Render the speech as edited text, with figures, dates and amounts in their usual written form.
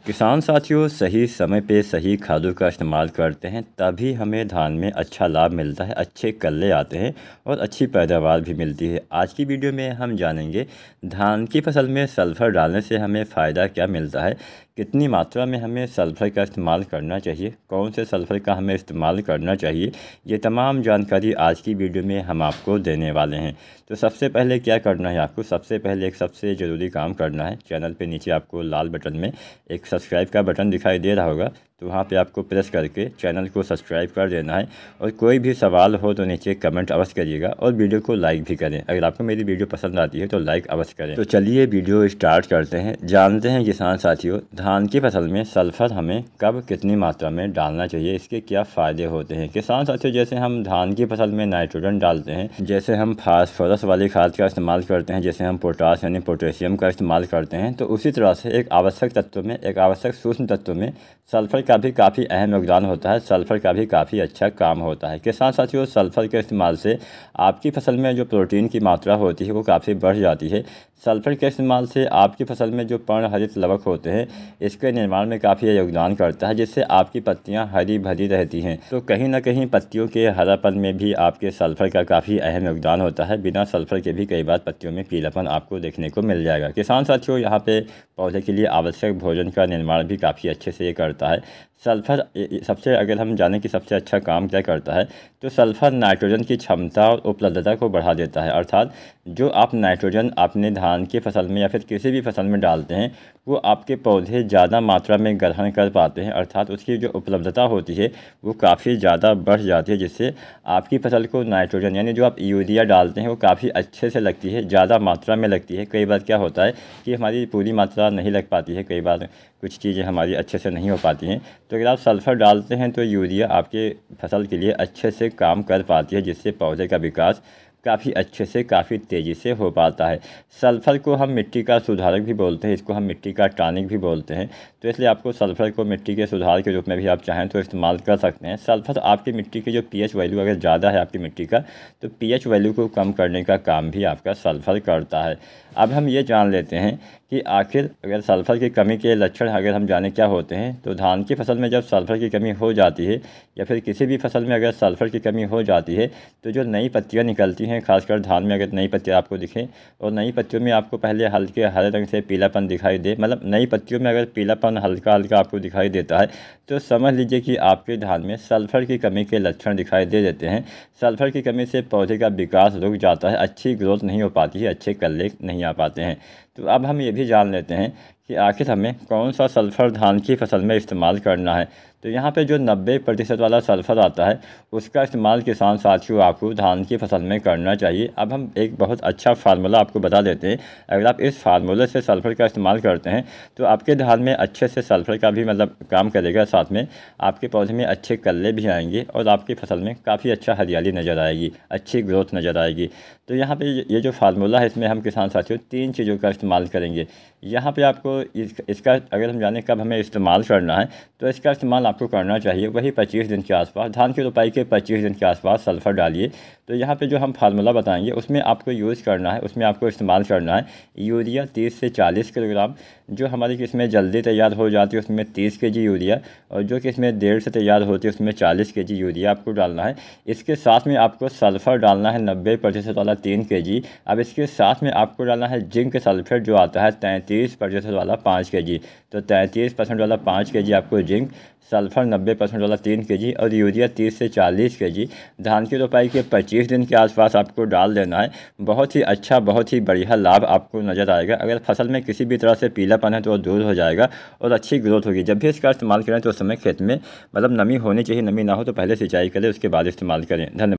किसान साथियों सही समय पे सही खादों का इस्तेमाल करते हैं तभी हमें धान में अच्छा लाभ मिलता है, अच्छे कल्ले आते हैं और अच्छी पैदावार भी मिलती है। आज की वीडियो में हम जानेंगे धान की फसल में सल्फ़र डालने से हमें फ़ायदा क्या मिलता है, कितनी मात्रा में हमें सल्फ़र का इस्तेमाल करना चाहिए, कौन से सल्फ़र का हमें इस्तेमाल करना चाहिए। ये तमाम जानकारी आज की वीडियो में हम आपको देने वाले हैं। तो सबसे पहले क्या करना है आपको, सबसे पहले एक सबसे ज़रूरी काम करना है। चैनल पे नीचे आपको लाल बटन में एक सब्सक्राइब का बटन दिखाई दे रहा होगा, तो वहाँ पे आपको प्रेस करके चैनल को सब्सक्राइब कर देना है। और कोई भी सवाल हो तो नीचे कमेंट अवश्य करिएगा और वीडियो को लाइक भी करें। अगर आपको मेरी वीडियो पसंद आती है तो लाइक अवश्य करें। तो चलिए वीडियो स्टार्ट करते हैं। जानते हैं किसान साथियों, धान की फसल में सल्फ़र हमें कब कितनी मात्रा में डालना चाहिए, इसके क्या फ़ायदे होते हैं। किसान साथियों, जैसे हम धान की फसल में नाइट्रोजन डालते हैं, जैसे हम फास्फोरस वाली खाद का इस्तेमाल करते हैं, जैसे हम पोटाश यानी पोटेशियम का इस्तेमाल करते हैं, तो उसी तरह से एक आवश्यक तत्व में, एक आवश्यक सूक्ष्म तत्व में सल्फ़र का भी काफ़ी अहम योगदान होता है। सल्फ़र का भी काफ़ी अच्छा काम होता है। किसान साथियों, सल्फ़र के इस्तेमाल से आपकी फसल में जो प्रोटीन की मात्रा होती है वो काफ़ी बढ़ जाती है। सल्फ़र के इस्तेमाल से आपकी फसल में जो पर्णहरित लवक होते हैं, इसके निर्माण में काफ़ी योगदान करता है, जिससे आपकी पत्तियां हरी भरी रहती हैं। तो कहीं ना कहीं पत्तियों के हरापन में भी आपके सल्फ़र का काफ़ी अहम योगदान होता है। बिना सल्फ़र के भी कई बार पत्तियों में पीलापन आपको देखने को मिल जाएगा। किसान साथियों, यहाँ पे पौधे के लिए आवश्यक भोजन का निर्माण भी काफ़ी अच्छे से ये करता है। सल्फ़र सबसे, अगर हम जानें कि सबसे अच्छा काम क्या करता है, तो सल्फ़र नाइट्रोजन की क्षमता और उपलब्धता को बढ़ा देता है। अर्थात जो आप नाइट्रोजन अपने धान की फसल में या फिर किसी भी फसल में डालते हैं, वो आपके पौधे ज़्यादा मात्रा में ग्रहण कर पाते हैं। अर्थात उसकी जो उपलब्धता होती है वो काफ़ी ज़्यादा बढ़ जाती है, जिससे आपकी फसल को नाइट्रोजन यानी जो आप यूरिया डालते हैं वो काफ़ी अच्छे से लगती है, ज़्यादा मात्रा में लगती है। कई बार क्या होता है कि हमारी पूरी मात्रा नहीं लग पाती है, कई बार कुछ चीज़ें हमारी अच्छे से नहीं हो पाती हैं। तो अगर आप सल्फ़र डालते हैं तो यूरिया आपके फसल के लिए अच्छे से काम कर पाती है, जिससे पौधे का विकास काफ़ी अच्छे से, काफ़ी तेज़ी से हो पाता है। सल्फ़र को हम मिट्टी का सुधारक भी बोलते हैं, इसको हम मिट्टी का टॉनिक भी बोलते हैं। तो इसलिए आपको सल्फ़र को मिट्टी के सुधार के रूप में भी आप चाहें तो इस्तेमाल कर सकते हैं। सल्फ़र आपकी मिट्टी की जो पीएच वैल्यू अगर ज़्यादा है आपकी मिट्टी का, तो पीएच वैल्यू को कम करने का काम भी आपका सल्फ़र करता है। अब हम ये जान लेते हैं कि आखिर अगर सल्फ़र की कमी के लक्षण अगर हम जाने क्या होते हैं, तो धान की फसल में जब सल्फ़र की कमी हो जाती है या फिर किसी भी फसल में अगर सल्फ़र की कमी हो जाती है, तो जो नई पत्तियां निकलती हैं, खासकर धान में अगर नई पत्तियां आपको दिखें और नई पत्तियों में आपको पहले हल्के हरे रंग से पीलापन दिखाई दे, मतलब नई पत्तियों में अगर पीलापन हल्का हल्का आपको दिखाई देता है, तो समझ लीजिए कि आपके धान में सल्फ़र की कमी के लक्षण दिखाई दे देते हैं। सल्फ़र की कमी से पौधे का विकास रुक जाता है, अच्छी ग्रोथ नहीं हो पाती है, अच्छे कल्ले नहीं आ पाते हैं। तो अब हम ये भी जान लेते हैं कि आखिर हमें कौन सा सल्फ़र धान की फसल में इस्तेमाल करना है। तो यहाँ पे जो 90% वाला सल्फ़र आता है, उसका इस्तेमाल किसान साथियों आपको धान की फसल में करना चाहिए। अब हम एक बहुत अच्छा फार्मूला आपको बता देते हैं। अगर आप इस फार्मूले से सल्फ़र का इस्तेमाल करते हैं तो आपके धान में अच्छे से सल्फ़र का भी मतलब काम करेगा, साथ में आपके पौधे में अच्छे कल्ले भी आएंगे और आपकी फसल में काफ़ी अच्छा हरियाली नज़र आएगी, अच्छी ग्रोथ नज़र आएगी। तो यहाँ पे ये जो फार्मूला है, इसमें हम किसान साथियों 3 चीज़ों का इस्तेमाल करेंगे। यहाँ पे आपको इसका अगर हम जानें कब हमें इस्तेमाल करना है, तो इसका इस्तेमाल आपको करना चाहिए वही 25 दिन के आसपास, धान की रोपाई के 25 दिन के आसपास सल्फ़र डालिए। तो यहाँ पे जो हम फार्मूला बताएंगे उसमें आपको यूज़ करना है, उसमें आपको इस्तेमाल करना है यूरिया 30 से 40 किलोग्राम। जो हमारी किस्में जल्दी तैयार हो जाती है उसमें 30 kg यूरिया, और जो किस्में देर से तैयार होती है उसमें 40 kg यूरिया आपको डालना है। इसके साथ में आपको सल्फ़र डालना है 90% वाला 3 kg। अब इसके साथ में आपको डालना है जिंक सल्फेट जो आता है 33% वाला 5 kg। तो 33% वाला 5 kg आपको जिंक, सल्फ़र 90% वाला 3 kg और यूरिया 30 से 40 kg धान की रोपाई के 25 दिन के आसपास आपको डाल देना है। बहुत ही अच्छा, बहुत ही बढ़िया लाभ आपको नज़र आएगा। अगर फसल में किसी भी तरह से पीलापन है तो वो दूर हो जाएगा और अच्छी ग्रोथ होगी। जब भी इसका इस्तेमाल करें तो उस समय खेत में मतलब नमी होनी चाहिए, नमी ना हो तो पहले सिंचाई करें, उसके बाद इस्तेमाल करें। धन्यवाद।